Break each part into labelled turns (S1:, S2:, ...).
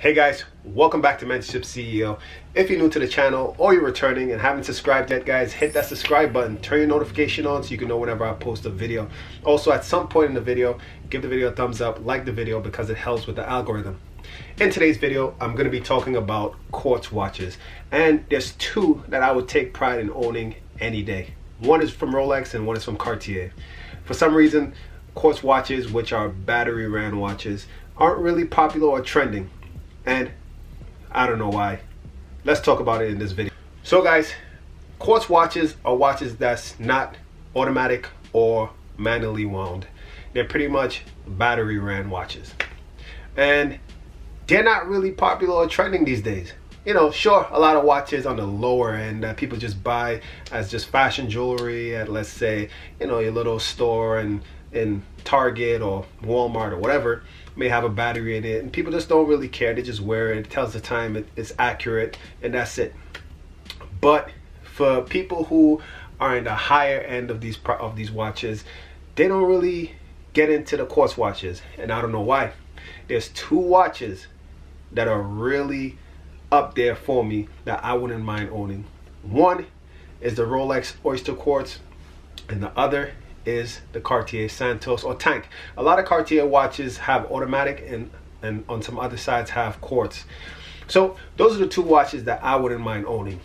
S1: Hey guys, welcome back to Mentorship CEO. If you're new to the channel or you're returning and haven't subscribed yet, guys, hit that subscribe button, turn your notification on so you can know whenever I post a video. Also, at some point in the video, give the video a thumbs up, like the video because it helps with the algorithm. In today's video, I'm going to be talking about quartz watches, and there's two that I would take pride in owning any day. One is from Rolex and one is from Cartier. For some reason, quartz watches, which are battery ran watches, aren't really popular or trending, and I don't know why. Let's talk about it in this video. So guys, quartz watches are watches that's not automatic or manually wound. They're pretty much battery ran watches, and they're not really popular or trending these days. You know, sure, a lot of watches on the lower end that people just buy as just fashion jewelry at, let's say, you know, your little store and in Target or Walmart or whatever may have a battery in it, and people just don't really care. They just wear it, it tells the time, it's accurate, and that's it. But for people who are in the higher end of these watches, they don't really get into the quartz watches, and I don't know why. There's two watches that are really up there for me that I wouldn't mind owning. One is the Rolex Oyster Quartz, and the other is the Cartier Santos or Tank. A lot of Cartier watches have automatic, and on some other sides have quartz. So those are the two watches that I wouldn't mind owning.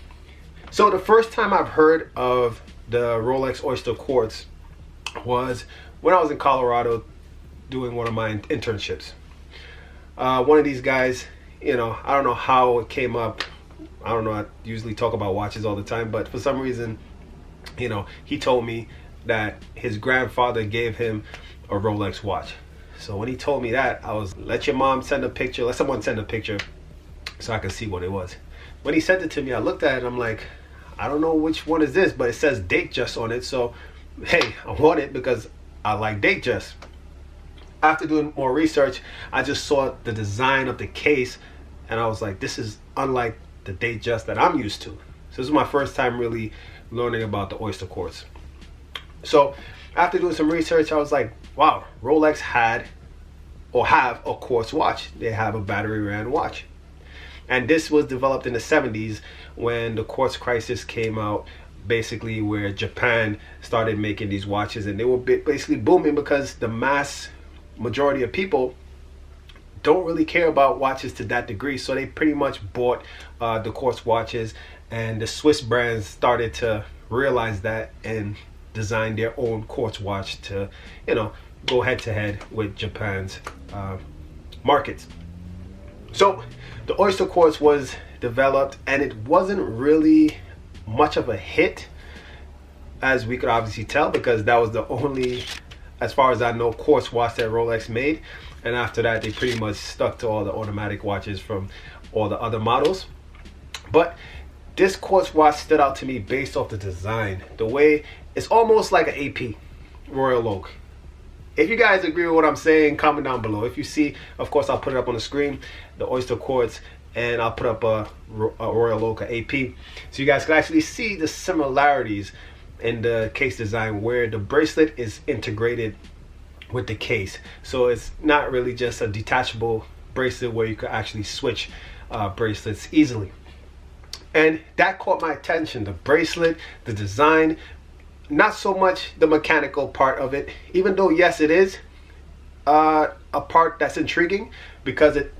S1: So the first time I've heard of the Rolex Oyster Quartz was when I was in Colorado doing one of my internships. One of these guys, you know, I don't know how it came up. I don't know, I usually talk about watches all the time, but for some reason, you know, he told me that his grandfather gave him a Rolex watch. So when he told me that, I was, let your mom send a picture, let someone send a picture so I could see what it was. When he sent it to me, I looked at it and I'm like, I don't know which one is this, but it says Datejust on it, so hey, I want it because I like Datejust. After doing more research, I just saw the design of the case and I was like, this is unlike the Datejust that I'm used to. So this is my first time really learning about the Oyster Quartz. So after doing some research, I was like, wow, Rolex have a quartz watch. They have a battery ran watch. And this was developed in the 70s when the quartz crisis came out, basically where Japan started making these watches, and they were basically booming because the mass majority of people don't really care about watches to that degree. So they pretty much bought the quartz watches, and the Swiss brands started to realize that and design their own quartz watch to, you know, go head to head with Japan's markets. So the Oyster Quartz was developed, and it wasn't really much of a hit, as we could obviously tell, because that was the only, as far as I know, quartz watch that Rolex made. And after that, they pretty much stuck to all the automatic watches from all the other models. But this quartz watch stood out to me based off the design. The way it's almost like an AP, Royal Oak. If you guys agree with what I'm saying, comment down below. If you see, of course, I'll put it up on the screen, the Oyster Quartz, and I'll put up a Royal Oak, a AP, so you guys can actually see the similarities in the case design where the bracelet is integrated with the case. So it's not really just a detachable bracelet where you could actually switch bracelets easily. And that caught my attention, the bracelet, the design, not so much the mechanical part of it, even though yes, it is a part that's intriguing because it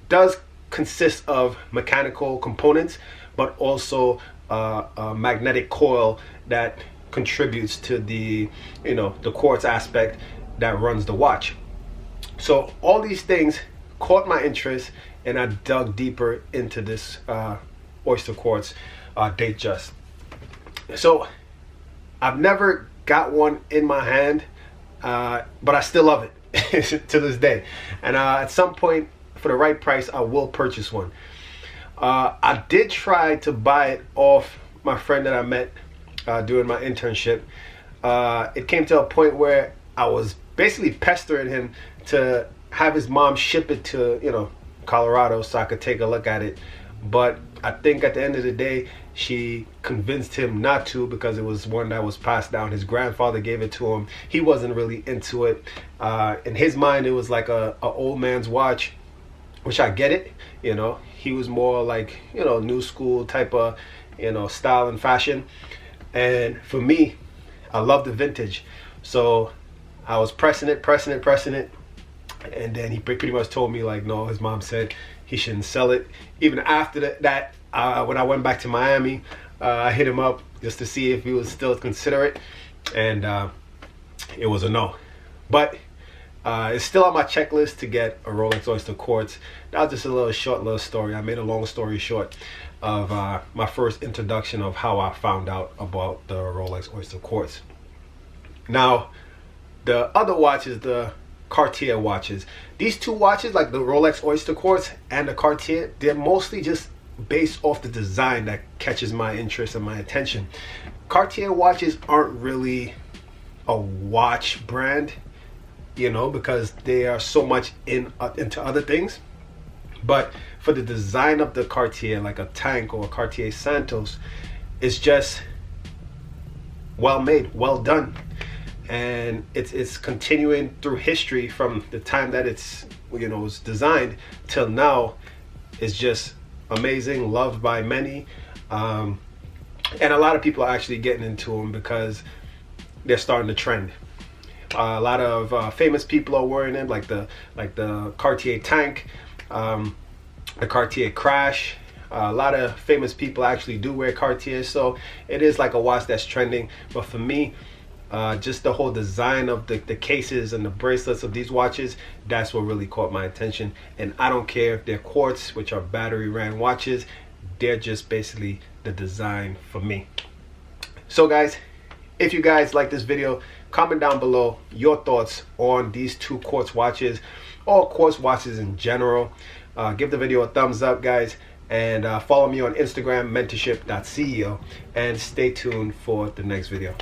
S1: does consist of mechanical components, but also a magnetic coil that contributes to the, you know, the quartz aspect that runs the watch. So all these things caught my interest, and I dug deeper into this Oyster Quartz Datejust. So I've never got one in my hand, but I still love it to this day. And at some point, for the right price, I will purchase one. I did try to buy it off my friend that I met during my internship. It came to a point where I was basically pestering him to have his mom ship it to, you know, Colorado so I could take a look at it. But I think at the end of the day, she convinced him not to because it was one that was passed down. His grandfather gave it to him. He wasn't really into it. In his mind, it was like a old man's watch. which I get it. You know, he was more like, you know, new school type of, you know, style and fashion. And for me, I love the vintage. So I was pressing it. And then he pretty much told me like, no, his mom said he shouldn't sell it. Even after that, when I went back to Miami, I hit him up just to see if he would still consider it. And it was a no. But it's still on my checklist to get a Rolex Oyster Quartz. That was just a short little story. I made a long story short of my first introduction of how I found out about the Rolex Oyster Quartz. Now, the other watches, the Cartier watches. These two watches, like the Rolex Oyster Quartz and the Cartier, they're mostly just based off the design that catches my interest and my attention. Cartier watches aren't really a watch brand, you know, because they are so much into other things. But for the design of the Cartier, like a Tank or a Cartier Santos, it's just well made, well done. And it's continuing through history from the time that it's, you know, was designed till now. It's just amazing, loved by many, and a lot of people are actually getting into them because they're starting to trend. A lot of famous people are wearing them, like the Cartier Tank, the Cartier Crash. A lot of famous people actually do wear Cartier, so it is like a watch that's trending. But for me, just the whole design of the cases and the bracelets of these watches, that's what really caught my attention. And I don't care if they're quartz, which are battery ran watches, they're just basically the design for me. So guys, if you guys like this video, comment down below your thoughts on these two quartz watches, or quartz watches in general. Give the video a thumbs up, guys, and follow me on Instagram, mentorship.ceo, and stay tuned for the next video.